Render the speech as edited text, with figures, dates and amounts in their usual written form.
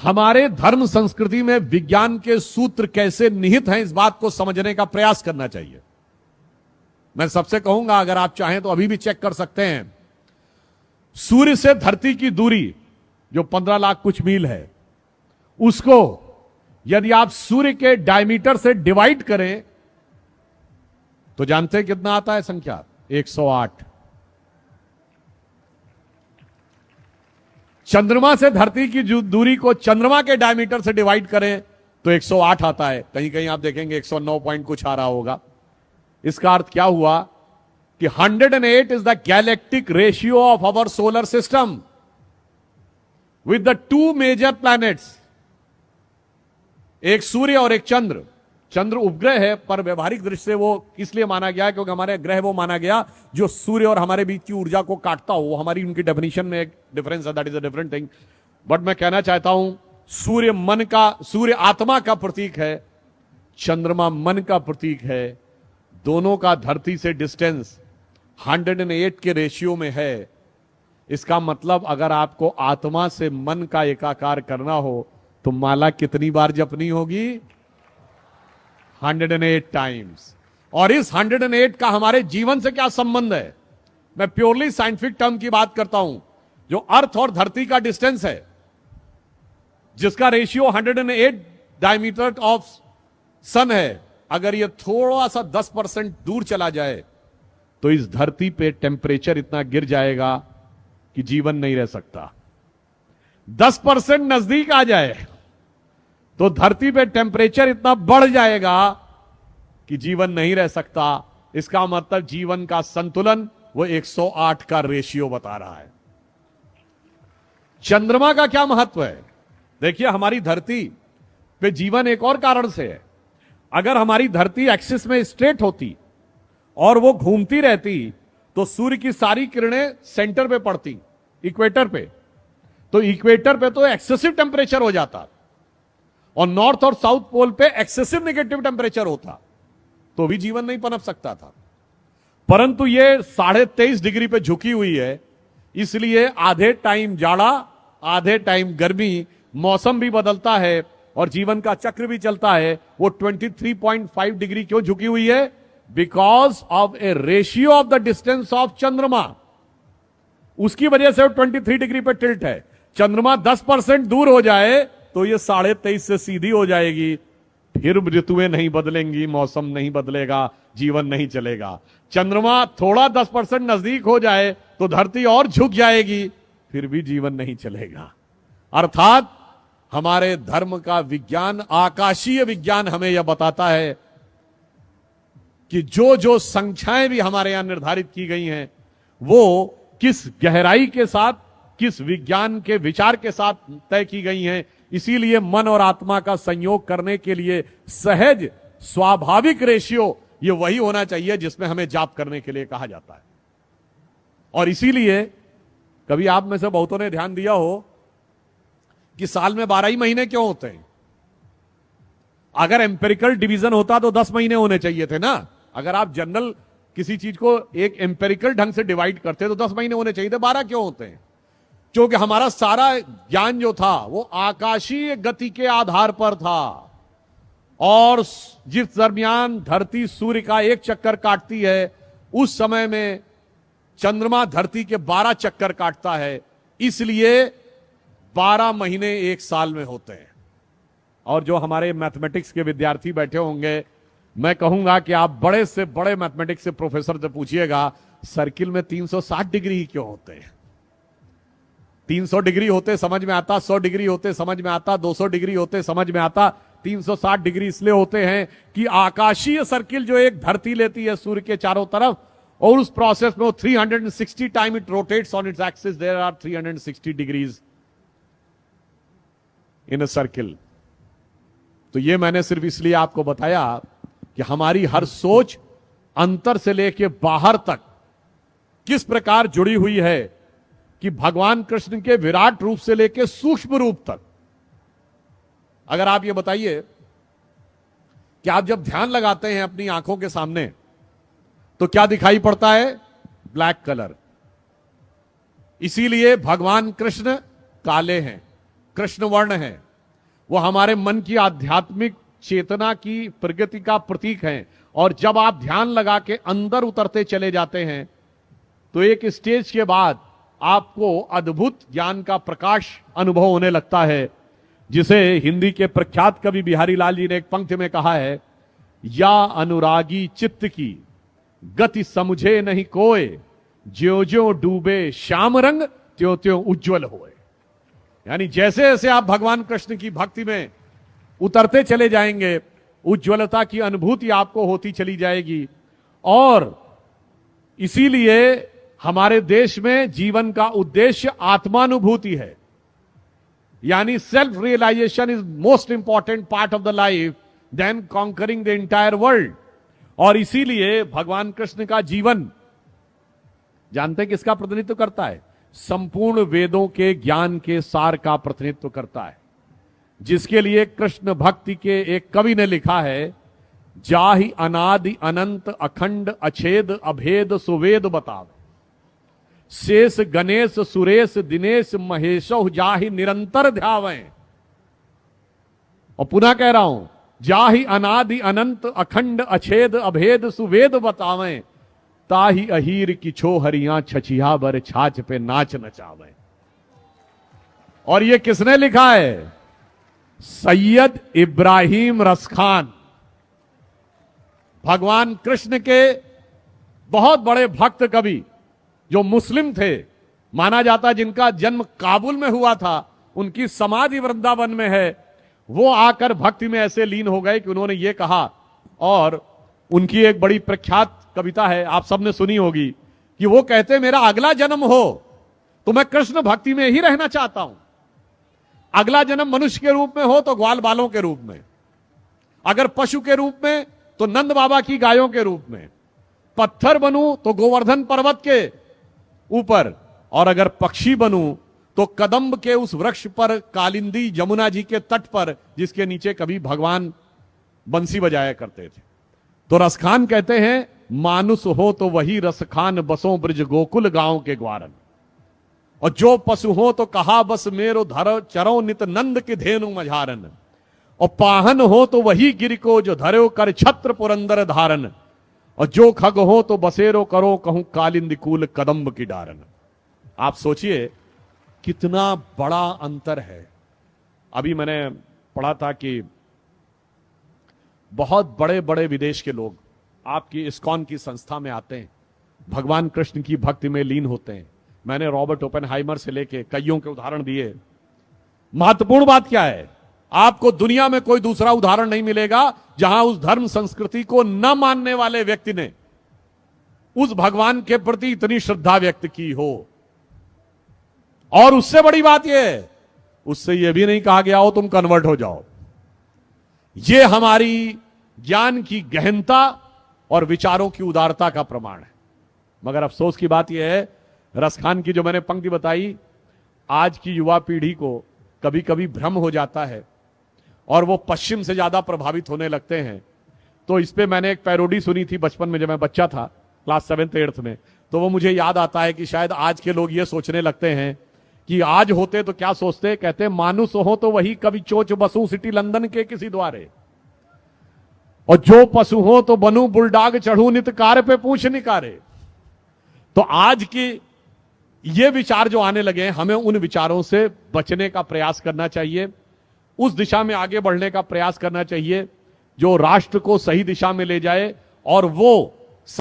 हमारे धर्म संस्कृति में विज्ञान के सूत्र कैसे निहित हैं, इस बात को समझने का प्रयास करना चाहिए। मैं सबसे कहूंगा, अगर आप चाहें तो अभी भी चेक कर सकते हैं। सूर्य से धरती की दूरी जो 15 लाख कुछ मील है, उसको यदि आप सूर्य के डायमीटर से डिवाइड करें तो जानते हैं कितना आता है संख्या? 108। चंद्रमा से धरती की दूरी को चंद्रमा के डायमीटर से डिवाइड करें तो 108 आता है। कहीं कहीं आप देखेंगे 109 पॉइंट कुछ आ रहा होगा। इसका अर्थ क्या हुआ कि 108 is the galactic ratio of our solar system with the 2 major planets, एक सूर्य और एक चंद्र। चंद्र उपग्रह है, पर व्यवहारिक दृष्टि से वो इसलिए माना गया क्योंकि हमारे ग्रह वो माना गया जो सूर्य और हमारे बीच की ऊर्जा को काटता हो। वो हमारी उनकी डेफिनेशन में एक डिफरेंस है, that is a different thing. But मैं कहना चाहता हूं, सूर्य आत्मा का प्रतीक है, चंद्रमा मन का प्रतीक है। दोनों का धरती से डिस्टेंस 108 के रेशियो में है। इसका मतलब अगर आपको आत्मा से मन का एकाकार करना हो तो माला कितनी बार जपनी होगी? 108 टाइम्स। और इस 108 का हमारे जीवन से क्या संबंध है? मैं प्योरली साइंटिफिक टर्म की बात करता हूं। जो अर्थ और धरती का डिस्टेंस है, जिसका रेशियो 108 डायमीटर ऑफ सन है, अगर ये थोड़ा सा 10% दूर चला जाए तो इस धरती पे टेम्परेचर इतना गिर जाएगा कि जीवन नहीं रह सकता। 10% नजदीक आ जाए तो धरती पे टेम्परेचर इतना बढ़ जाएगा कि जीवन नहीं रह सकता। इसका मतलब जीवन का संतुलन वो 108 का रेशियो बता रहा है। चंद्रमा का क्या महत्व है? देखिए, हमारी धरती पे जीवन एक और कारण से है। अगर हमारी धरती एक्सिस में स्ट्रेट होती और वो घूमती रहती तो सूर्य की सारी किरणें सेंटर पे पड़ती, इक्वेटर पे। तो इक्वेटर पे तो एक्सेसिव टेम्परेचर हो जाता और नॉर्थ और साउथ पोल पे एक्सेसिव नेगेटिव टेम्परेचर होता, तो भी जीवन नहीं पनप सकता था। परंतु ये 23.5 डिग्री पे झुकी हुई है, इसलिए आधे टाइम जाड़ा, आधे टाइम गर्मी, मौसम भी बदलता है और जीवन का चक्र भी चलता है। वो 23.5 डिग्री क्यों झुकी हुई है? Because of A ratio of the distance of चंद्रमा। उसकी वजह से वो 23 डिग्री पे टिल्ट है। चंद्रमा 10% दूर हो जाए तो ये 23.5 से सीधी हो जाएगी। फिर ऋतुएं नहीं बदलेंगी, मौसम नहीं बदलेगा, जीवन नहीं चलेगा। चंद्रमा थोड़ा 10% नजदीक हो जाए तो धरती और झुक जाएगी, फिर भी जीवन नहीं चलेगा। अर्थात हमारे धर्म का विज्ञान, आकाशीय विज्ञान, हमें यह बताता है कि जो जो संख्याएं भी हमारे यहां निर्धारित की गई हैं, वो किस गहराई के साथ, किस विज्ञान के विचार के साथ तय की गई हैं। इसीलिए मन और आत्मा का संयोग करने के लिए सहज स्वाभाविक रेशियो ये वही होना चाहिए जिसमें हमें जाप करने के लिए कहा जाता है। और इसीलिए कभी आप में से बहुतों ने ध्यान दिया हो कि साल में 12 ही महीने क्यों होते हैं? अगर एम्पेरिकल डिवीजन होता तो 10 महीने होने चाहिए थे ना। अगर आप जनरल किसी चीज को एक एम्पेरिकल ढंग से डिवाइड करते तो 10 महीने होने चाहिए थे, 12 क्यों होते हैं? क्योंकि हमारा सारा ज्ञान जो था वो आकाशीय गति के आधार पर था। और जिस दरमियान धरती सूर्य का एक चक्कर काटती है, उस समय में चंद्रमा धरती के 12 चक्कर काटता है। इसलिए 12 महीने एक साल में होते हैं। और जो हमारे मैथमेटिक्स के विद्यार्थी बैठे होंगे, मैं कहूंगा कि आप बड़े से बड़े मैथमेटिक्स से प्रोफेसर से पूछिएगा, सर्किल में 360 डिग्री ही क्यों होते हैं? 300 डिग्री होते समझ में आता, 100 डिग्री होते समझ में आता, 200 डिग्री होते समझ में आता। 360 डिग्री इसलिए होते हैं कि आकाशीय सर्किल जो एक धरती लेती है सूर्य के चारों तरफ, और उस प्रोसेस में 360 time it rotates on its axis, there are 360 degrees in a circle. तो ये मैंने सिर्फ इसलिए आपको बताया कि हमारी हर सोच अंतर से लेकर बाहर तक किस प्रकार जुड़ी हुई है कि भगवान कृष्ण के विराट रूप से लेकर सूक्ष्म रूप तक। अगर आप ये बताइए कि आप जब ध्यान लगाते हैं अपनी आंखों के सामने तो क्या दिखाई पड़ता है? Black colour. इसीलिए भगवान कृष्ण काले हैं, कृष्ण वर्ण हैं। वो हमारे मन की आध्यात्मिक चेतना की प्रगति का प्रतीक हैं। और जब आप ध्यान लगा के अंदर उतरते चले जाते हैं तो एक स्टेज के बाद आपको अद्भुत ज्ञान का प्रकाश अनुभव होने लगता है, जिसे हिंदी के प्रख्यात कवि बिहारी लाल जी ने एक पंक्ति में कहा है, या अनुरागी चित्त की गति समझे नहीं कोय, ज्यो ज्यो डूबे श्याम रंग त्यों त्यों उज्जवल होए। यानी जैसे जैसे आप भगवान कृष्ण की भक्ति में उतरते चले जाएंगे, उज्ज्वलता की अनुभूति आपको होती चली जाएगी। और इसीलिए हमारे देश में जीवन का उद्देश्य आत्मानुभूति है, यानी self realization is most important part of the life then conquering the entire world. और इसीलिए भगवान कृष्ण का जीवन जानते हैं किसका प्रतिनिधित्व करता है? संपूर्ण वेदों के ज्ञान के सार का प्रतिनिधित्व करता है, जिसके लिए कृष्ण भक्ति के एक कवि ने लिखा है, जाहि अनादि अनंत अखंड अछेद अभेद सुवेद बतावे, शेष गणेश सुरेश दिनेश महेशो जाहि निरंतर ध्यावें। और पुनः कह रहा हूं, जाहि अनादि अनंत अखंड अछेद अभेद सुवेद बतावें, ताहि अहीर की छो हरियां छछिया बर छाछ पे नाच नचावे। और ये किसने लिखा है? सैयद इब्राहिम रसखान, भगवान कृष्ण के बहुत बड़े भक्त कवि, जो मुस्लिम थे, माना जाता जिनका जन्म काबुल में हुआ था, उनकी समाधि वृंदावन में है। वो आकर भक्ति में ऐसे लीन हो गए कि उन्होंने ये कहा, और उनकी एक बड़ी प्रख्यात कविता है, आप सबने सुनी होगी, कि वो कहते मेरा अगला जन्म हो तो मैं कृष्ण भक्ति में ही रहना चाहता हूं। अगला जन्म मनुष्य के रूप में हो तो ग्वाल बालों के रूप में, अगर पशु के रूप में तो नंद बाबा की गायों के रूप में, पत्थर बनूं तो गोवर्धन पर्वत के ऊपर, और अगर पक्षी बनूं तो कदम्ब के उस वृक्ष पर, कालिंदी यमुना जी के तट पर, जिसके नीचे कभी भगवान बंसी बजाया करते थे। तो रसखान कहते हैं, मानुष हो तो वही रसखान बसों ब्रज गोकुल गांव के ग्वारन, और जो पशु हो तो कहा बस मेरो धरो चरो नित नंद के धेनु मझारन, और पाहन हो तो वही गिर को जो धरो कर छत्र पुरंदर धारन, और जो खग हो तो बसेरो करो कहूं कालिंद कूल कदम्ब की डारन। आप सोचिए कितना बड़ा अंतर है। अभी मैंने पढ़ा था कि बहुत बड़े बड़े विदेश के लोग आपकी इस्कॉन की संस्था में आते हैं, भगवान कृष्ण की भक्ति में लीन होते हैं। मैंने रॉबर्ट ओपेनहाइमर से लेके कईयों के उदाहरण दिए। महत्वपूर्ण बात क्या है? आपको दुनिया में कोई दूसरा उदाहरण नहीं मिलेगा जहां उस धर्म संस्कृति को न मानने वाले व्यक्ति ने उस भगवान के प्रति इतनी श्रद्धा व्यक्त की हो। और उससे बड़ी बात यह है, उससे यह भी नहीं कहा गया हो तुम कन्वर्ट हो जाओ। यह हमारी ज्ञान की गहनता और विचारों की उदारता का प्रमाण है। मगर अफसोस की बात यह है, रसखान की जो मैंने पंक्ति बताई, आज की युवा पीढ़ी को कभी कभी भ्रम हो जाता है और वो पश्चिम से ज्यादा प्रभावित होने लगते हैं। तो इस पे मैंने एक पैरोडी सुनी थी बचपन में, जब मैं बच्चा था, क्लास 7th 8th में। तो वो मुझे याद आता है कि शायद आज के लोग ये सोचने लगते हैं कि आज होते तो क्या सोचते, कहते मानुष हो तो वही कभी चोच बसू सिटी लंदन के किसी द्वारे, और जो पशु हो तो बनू बुलडाग चढ़ू नित कार पे पूछ निकारे। तो आज की ये विचार जो आने लगे हैं, हमें उन विचारों से बचने का प्रयास करना चाहिए, उस दिशा में आगे बढ़ने का प्रयास करना चाहिए जो राष्ट्र को सही दिशा में ले जाए, और वो